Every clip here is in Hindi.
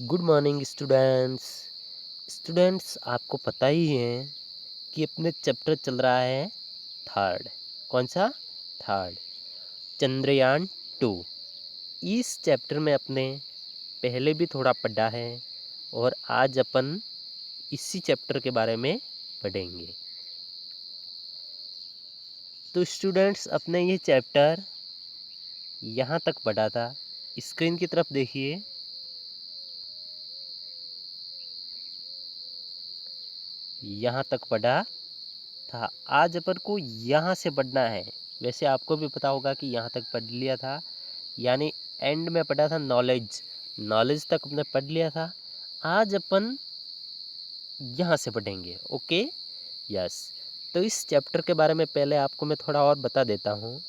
Good morning students. आपको पता ही है कि अपने चैप्टर चल रहा है थर्ड। कौन सा? थर्ड, चंद्रयान 2। इस चैप्टर में अपने पहले भी थोड़ा पढ़ा है और आज अपन इसी चैप्टर के बारे में पढ़ेंगे। तो स्टूडेंट्स, अपने ये चैप्टर यहाँ तक पढ़ा था। स्क्रीन की तरफ देखिए। यहाँ तक पढ़ा था। आज अपन को यहाँ से पढ़ना है। वैसे आपको भी पता होगा कि यहाँ तक पढ़ लिया था, यानी एंड में पढ़ा था नॉलेज तक अपने पढ़ लिया था। आज अपन यहाँ से पढ़ेंगे। Okay, yes. तो इस चैप्टर के बारे में पहले आपको मैं थोड़ा और बता देता हूँ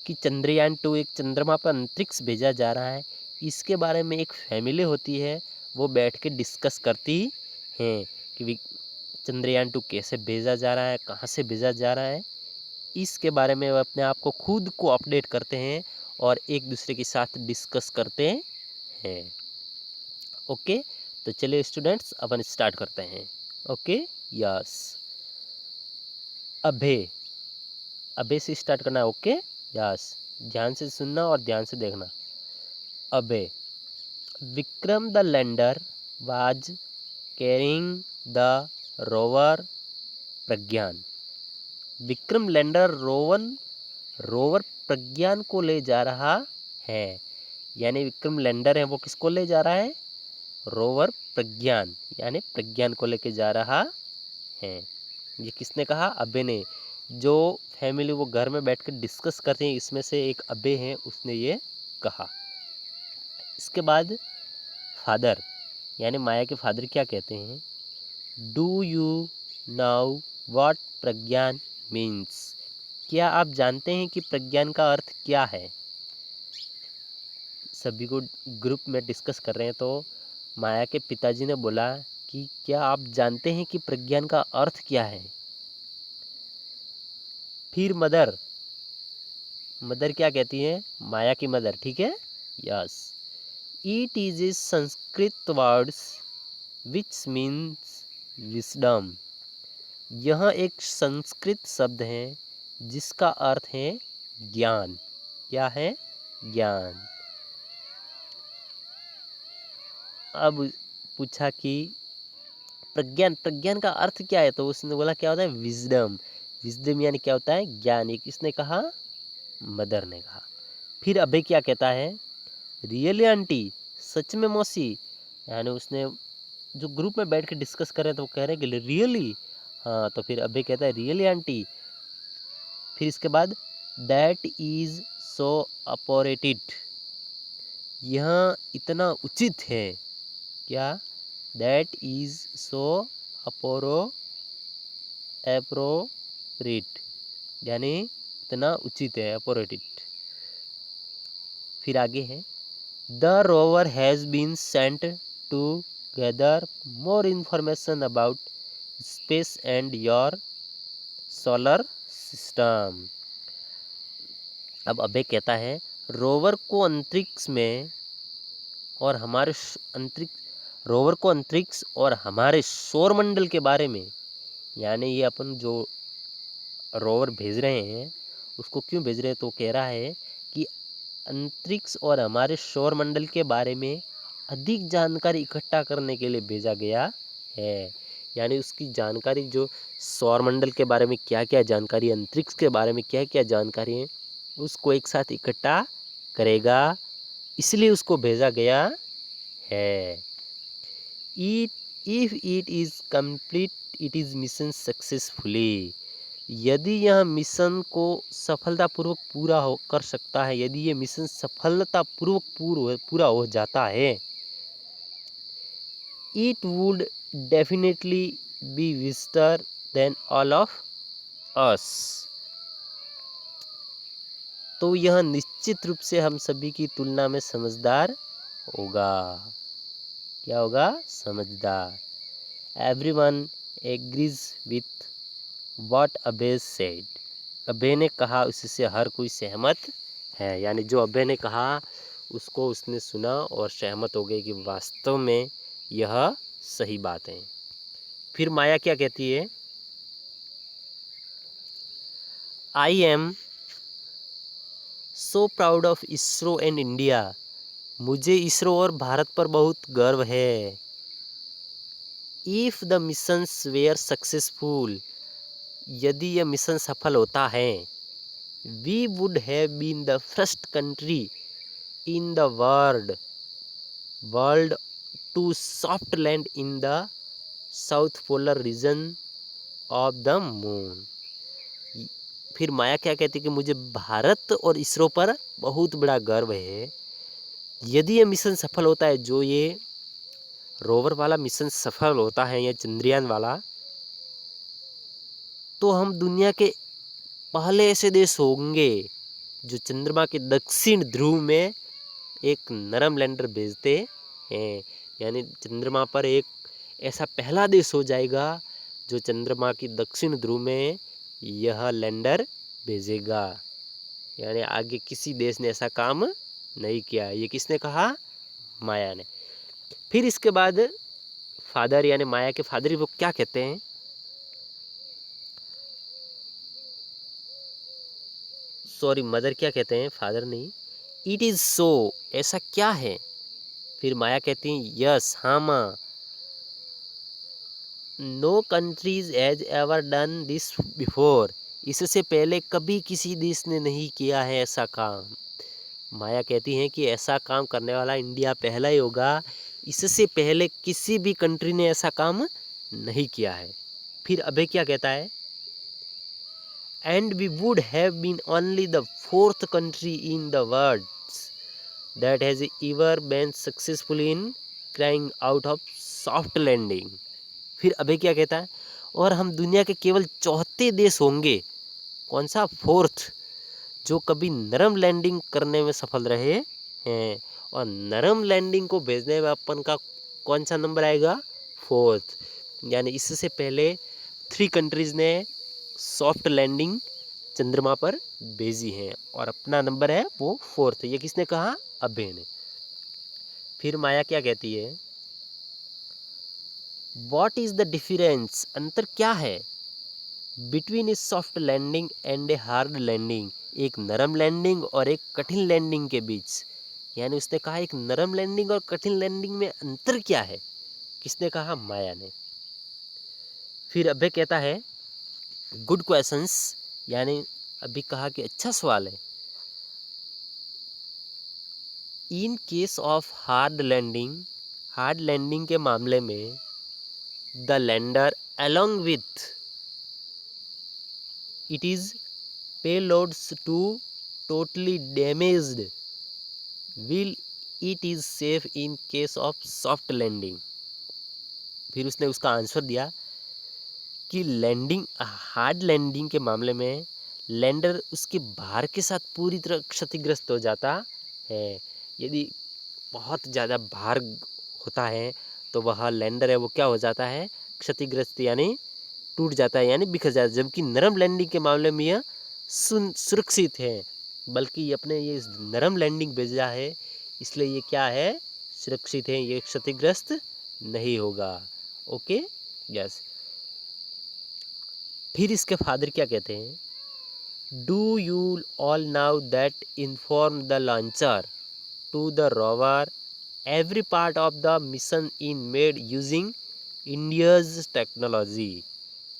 कि चंद्रयान 2 एक चंद्रमा पर अंतरिक्ष भेजा जा रहा है। इसके बारे में एक फैमिली होती है, वो बैठ के डिस्कस करती हैं कि चंद्रयान 2 कैसे भेजा जा रहा है, कहाँ से भेजा जा रहा है। इसके बारे में वो अपने आप को खुद को अपडेट करते हैं और एक दूसरे के साथ डिस्कस करते हैं। ओके, तो चलिए स्टूडेंट्स, अपन स्टार्ट करते हैं। Okay, yes. अबे से स्टार्ट करना है। Okay, yes. ध्यान से सुनना और ध्यान से देखना। Abhay, Vikram the lander was carrying the rover Pragyan. Vikram lander rover Pragyan को ले जा रहा है। यानी विक्रम लैंडर है, वो किसको ले जा रहा है? रोवर प्रज्ञान, यानी प्रज्ञान को लेके जा रहा है। ये किसने कहा? अबे ने। जो फैमिली वो घर में बैठ कर डिस्कस करते हैं, इसमें से एक अबे हैं, उसने ये कहा। इसके बाद फादर, यानी माया के फादर क्या कहते हैं? Do you now what Pragyan means. क्या आप जानते हैं कि प्रज्ञान का अर्थ क्या है? सभी को ग्रुप में डिस्कस कर रहे हैं, तो माया के पिताजी ने बोला कि क्या आप जानते हैं कि प्रज्ञान का अर्थ क्या है? फिर मदर क्या कहती है? माया की मदर, ठीक है, yes. It is a Sanskrit words which means wisdom. यह एक संस्कृत शब्द है जिसका अर्थ है ज्ञान। क्या है? ज्ञान। अब पूछा कि प्रज्ञान का अर्थ क्या है? तो उसने बोला क्या होता है? विजडम। विजडम यानी क्या होता है? ज्ञान। ये किसने कहा? मदर ने कहा। फिर अबे क्या कहता है? रियली आंटी, सच में मौसी। यानी उसने जो ग्रुप में बैठ के डिस्कस कर रहे हैं, तो वो कह रहे हैं कि रियली। हाँ, तो फिर अबे कहता है रियली आंटी। फिर इसके बाद दैट इज सो अपोरेटेड। यह इतना उचित है। क्या? दैट इज सो अपोरेट, यानी इतना उचित है, अपोरेटेड। फिर आगे है the rover has been sent to gather more information about space and your solar system. अब अबे कहता है रोवर को अंतरिक्ष में और हमारे रोवर को अंतरिक्ष और हमारे सौरमंडल के बारे में, यानी ये अपन जो रोवर भेज रहे हैं उसको क्यों भेज रहे हैं, तो कह रहा है कि अंतरिक्ष और हमारे सौरमंडल के बारे में अधिक जानकारी इकट्ठा करने के लिए भेजा गया है। यानी उसकी जानकारी, जो सौरमंडल के बारे में क्या क्या जानकारी, अंतरिक्ष के बारे में क्या क्या जानकारी है, उसको एक साथ इकट्ठा करेगा, इसलिए उसको भेजा गया है। It if it is complete it is mission successfully. यदि यह मिशन को सफलतापूर्वक पूरा हो कर सकता है, यदि ये मिशन सफलतापूर्वक पूरा हो जाता है, it would definitely be vaster than all of us. तो यह निश्चित रूप से हम सभी की तुलना में समझदार होगा। क्या होगा? समझदार। एवरीवन एग्रीज विथ व्हाट अबे सेड। अबे ने कहा उससे हर कोई सहमत है। यानी जो अबे ने कहा उसको उसने सुना और सहमत हो गई कि वास्तव में यह सही बात है। फिर माया क्या कहती है, I am so proud of ISRO and India, मुझे इसरो और भारत पर बहुत गर्व है। If the missions were successful, यदि यह मिशन सफल होता है, we would have been the first country in the world to soft land in the south polar region of the moon. फिर माया क्या कहती है कि मुझे भारत और इसरो पर बहुत बड़ा गर्व है। यदि ये मिशन सफल होता है, जो ये रोवर वाला मिशन सफल होता है, ये चंद्रयान वाला, तो हम दुनिया के पहले ऐसे देश होंगे जो चंद्रमा के दक्षिण ध्रुव में एक नरम लैंडर भेजते हैं। यानी चंद्रमा पर एक ऐसा पहला देश हो जाएगा जो चंद्रमा की दक्षिण ध्रुव में यह लैंडर भेजेगा। यानी आगे किसी देश ने ऐसा काम नहीं किया। ये किसने कहा, माया ने। फिर इसके बाद फादर यानी माया के फादर वो क्या कहते हैं, सॉरी मदर क्या कहते हैं, फादर नहीं, इट इज़ सो, ऐसा क्या है। फिर माया कहती हैं यस, हाँ माँ, no countries has ever done this before, इससे पहले कभी किसी देश ने नहीं किया है ऐसा काम। माया कहती हैं कि ऐसा काम करने वाला इंडिया पहला ही होगा, इससे पहले किसी भी कंट्री ने ऐसा काम नहीं किया है। फिर अभय क्या कहता है, and we would have been only the fourth country in the world that has ever been successful in carrying out of soft landing. फिर अभय क्या कहता है, और हम दुनिया के केवल चौथे देश होंगे, कौन सा, फोर्थ, जो कभी नरम लैंडिंग करने में सफल रहे हैं। और नरम लैंडिंग को भेजने में अपन का कौन सा नंबर आएगा, फोर्थ। यानी इससे पहले 3 कंट्रीज ने सॉफ्ट लैंडिंग चंद्रमा पर भेजी है और अपना नंबर है वो फोर्थ। ये किसने कहा, अभय ने। फिर माया क्या कहती है, वॉट इज़ द डिफरेंस, अंतर क्या है, between a soft landing and a hard landing, एक नरम लैंडिंग और एक कठिन लैंडिंग के बीच। यानी उसने कहा एक नरम लैंडिंग और कठिन लैंडिंग में अंतर क्या है, किसने कहा, माया ने। फिर अभय कहता है गुड क्वेश्चंस, यानी अभी कहा कि अच्छा सवाल है। In case of hard landing के मामले में the lander along with it is payloads to totally damaged, will it is safe in case of soft landing। फिर उसने उसका आंसर दिया कि हार्ड लैंडिंग के मामले में लैंडर उसके भार के साथ पूरी तरह क्षतिग्रस्त हो जाता है। यदि बहुत ज़्यादा भार होता है तो वह लैंडर है वो क्या हो जाता है, क्षतिग्रस्त, यानी टूट जाता है, यानी बिखर जाता है। जबकि नरम लैंडिंग के मामले में यह सुरक्षित है, बल्कि अपने ये नरम लैंडिंग भेजा है इसलिए ये क्या है, सुरक्षित है, ये क्षतिग्रस्त नहीं होगा। Okay, yes. फिर इसके फादर क्या कहते हैं, do you all now that inform the launcher to the rover every part of the mission in made using India's technology.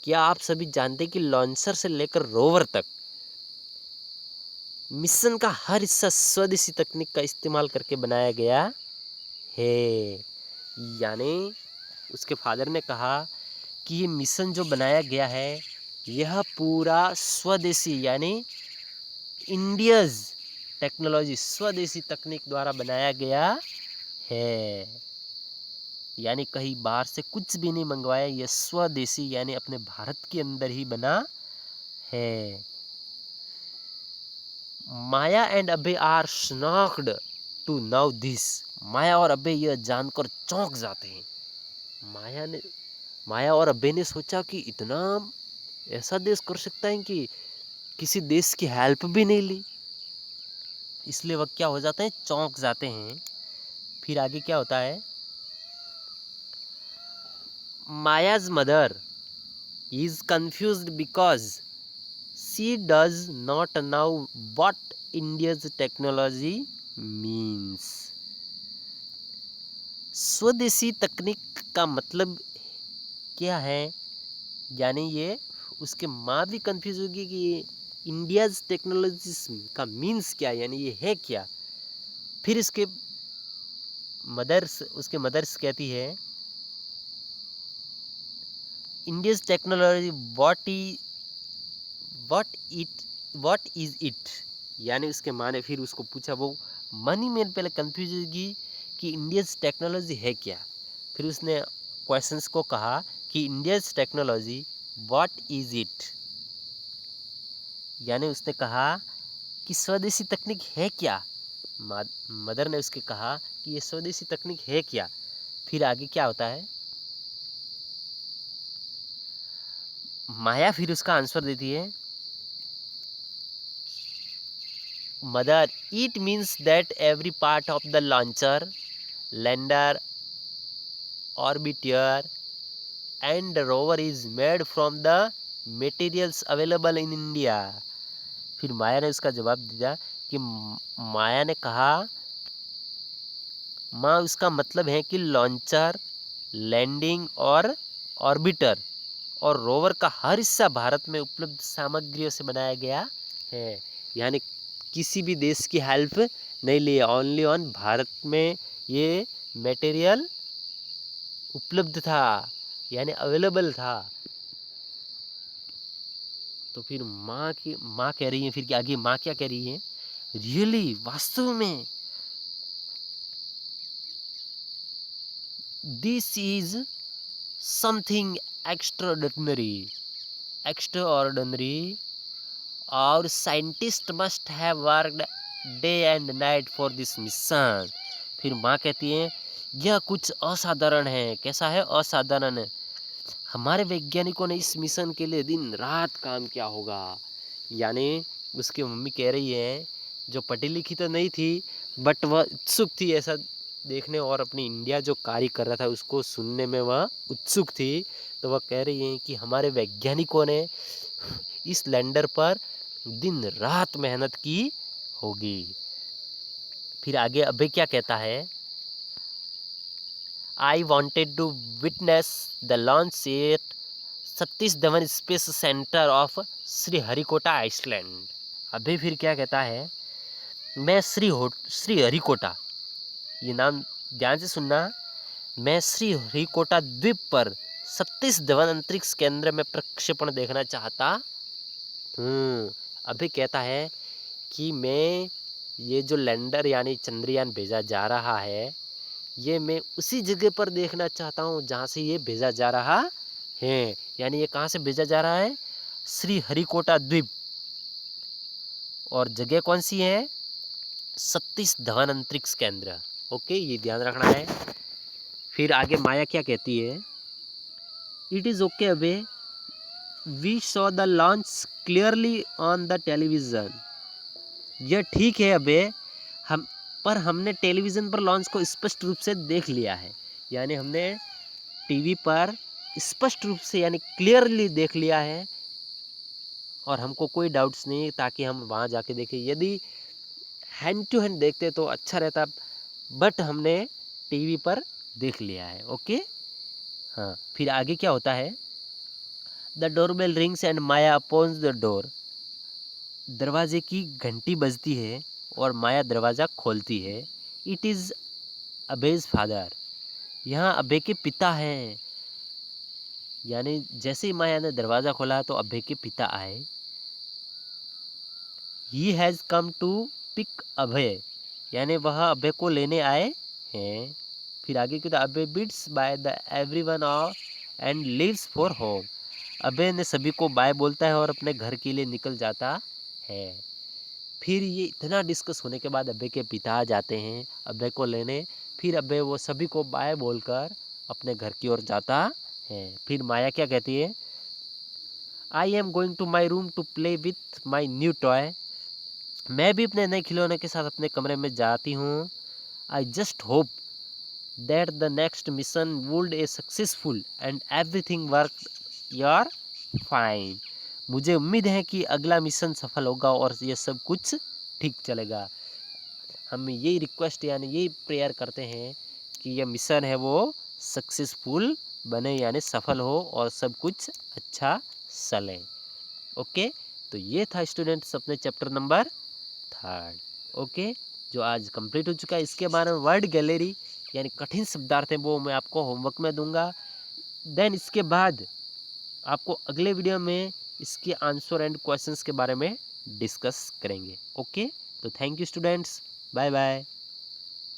क्या आप सभी जानते हैं कि लॉन्चर से लेकर रोवर तक मिशन का हर हिस्सा स्वदेशी तकनीक का इस्तेमाल करके बनाया गया है। यानी उसके फादर ने कहा कि ये मिशन जो बनाया गया है यह पूरा स्वदेशी यानी इंडियज टेक्नोलॉजी, स्वदेशी तकनीक द्वारा बनाया गया है। यानी कहीं बाहर से कुछ भी नहीं मंगवाया, यह स्वदेशी यानी अपने भारत के अंदर ही बना है। Maya and Abhay are shocked to know this, Maya और अभय यह जानकर चौंक जाते हैं। माया और अभय ने सोचा कि इतना ऐसा देश कर सकता है कि किसी देश की हेल्प भी नहीं ली। इसलिए वह क्या हो जाते हैं, चौंक जाते हैं। फिर आगे क्या होता है, Maya's mother is confused because she does not know what India's technology means. स्वदेशी तकनीक का मतलब क्या है, यानी ये उसके माँ भी कंफ्यूज होगी कि इंडियाज टेक्नोलॉजीज का मीन्स क्या है, यानी ये है क्या। फिर उसके मदर्स कहती है, India's technology what is it, यानी उसके माँ ने फिर उसको पूछा, वो मनी में पहले कंफ्यूज होगी कि इंडियाज टेक्नोलॉजी है क्या। फिर उसने क्वेश्चंस को कहा कि India's technology what is it, यानी उसने कहा कि स्वदेशी तकनीक है क्या। मदर ने उसके कहा कि ये स्वदेशी तकनीक है क्या। फिर आगे क्या होता है, माया फिर उसका आंसर देती है, mother it means that every part of the launcher, lander, orbiter and rover is made from the materials available in India. फिर माया ने उसका जवाब दिया कि माया ने कहा, माँ उसका मतलब है कि लॉन्चर, लैंडिंग और ऑर्बिटर और रोवर का हर हिस्सा भारत में उपलब्ध सामग्रियों से बनाया गया है। यानी किसी भी देश की हेल्प नहीं ली, ओनली ऑन भारत में ये मटेरियल उपलब्ध था, यानी अवेलेबल था। तो फिर माँ कह रही है, फिर आगे माँ क्या कह रही है, रियली, वास्तव में, दिस इज समथिंग एक्स्ट्राऑर्डिनरी और scientist must have worked day and night for this mission. फिर माँ कहती है, यह कुछ असाधारण है। कैसा है, असाधारण है। हमारे वैज्ञानिकों ने इस मिशन के लिए दिन रात काम किया होगा। यानी उसकी मम्मी कह रही है, जो पढ़ी लिखी तो नहीं थी बट वह उत्सुक थी ऐसा देखने, और अपनी इंडिया जो कार्य कर रहा था उसको सुनने में वह उत्सुक थी। तो वह कह रही है कि हमारे वैज्ञानिकों ने इस लैंडर पर दिन रात मेहनत की होगी। फिर आगे अभय क्या कहता है, I wanted to witness the launch at Satish Dhawan space centre of Sriharikota island. Abhay फिर क्या कहता है, मैं श्रीहरिकोटा, ये नाम ध्यान से सुनना, मैं श्रीहरिकोटा द्वीप पर सतीश धवन अंतरिक्ष केंद्र में प्रक्षेपण देखना चाहता हूँ। अभी कहता है कि मैं ये जो लैंडर यानी चंद्रयान भेजा जा रहा है, ये मैं उसी जगह पर देखना चाहता हूँ जहाँ से ये भेजा जा रहा है। यानी ये कहाँ से भेजा जा रहा है, श्रीहरिकोटा द्वीप, और जगह कौन सी है, सतीश धवन अंतरिक्ष केंद्र। ओके, ये ध्यान रखना है। फिर आगे माया क्या कहती है, it is okay Abhay, we saw the launch clearly on the television. यह ठीक है अबे, हमने टेलीविज़न पर लॉन्च को स्पष्ट रूप से देख लिया है। यानी हमने टीवी पर स्पष्ट रूप से यानी क्लियरली देख लिया है, और हमको कोई डाउट्स नहीं, ताकि हम वहाँ जाके देखें। यदि हैंड टू हैंड देखते तो अच्छा रहता, बट हमने टीवी पर देख लिया है। ओके, हाँ। फिर आगे क्या होता है, the doorbell rings and Maya opens the door. दरवाजे की घंटी बजती है और माया दरवाज़ा खोलती है। इट इज़ अबेज फादर, यहाँ अबे के पिता हैं। यानी जैसे ही माया ने दरवाज़ा खोला तो अबे के पिता आए। He has come to pick Abhay, यानी वह अभय को लेने आए हैं। फिर आगे क्या, Abhay bids bye the everyone and leaves for home. Abhay ने सभी को बाय बोलता है और अपने घर के लिए निकल जाता है। फिर ये इतना डिस्कस होने के बाद अभय के पिता आ जाते हैं अभय को लेने। फिर अभय वो सभी को बाय बोलकर अपने घर की ओर जाता है। फिर माया क्या कहती है, I am going to my room to play with my new toy. मैं भी अपने नए खिलौने के साथ अपने कमरे में जाती हूँ। I just hope that the next mission would a successful and everything work यार फाइन। मुझे उम्मीद है कि अगला मिशन सफल होगा और ये सब कुछ ठीक चलेगा। हम यही रिक्वेस्ट यानी यही प्रेयर करते हैं कि यह मिशन है वो सक्सेसफुल बने यानी सफल हो और सब कुछ अच्छा चले। ओके, तो ये था स्टूडेंट्स अपने चैप्टर नंबर 3। ओके, जो आज कंप्लीट हो चुका है। इसके बारे में वर्ड गैलरी यानी कठिन शब्दार्थ है वो मैं आपको होमवर्क में दूंगा। देन इसके बाद आपको अगले वीडियो में इसके आंसर एंड क्वेश्चंस के बारे में डिस्कस करेंगे। ओके, तो thank you students, bye bye.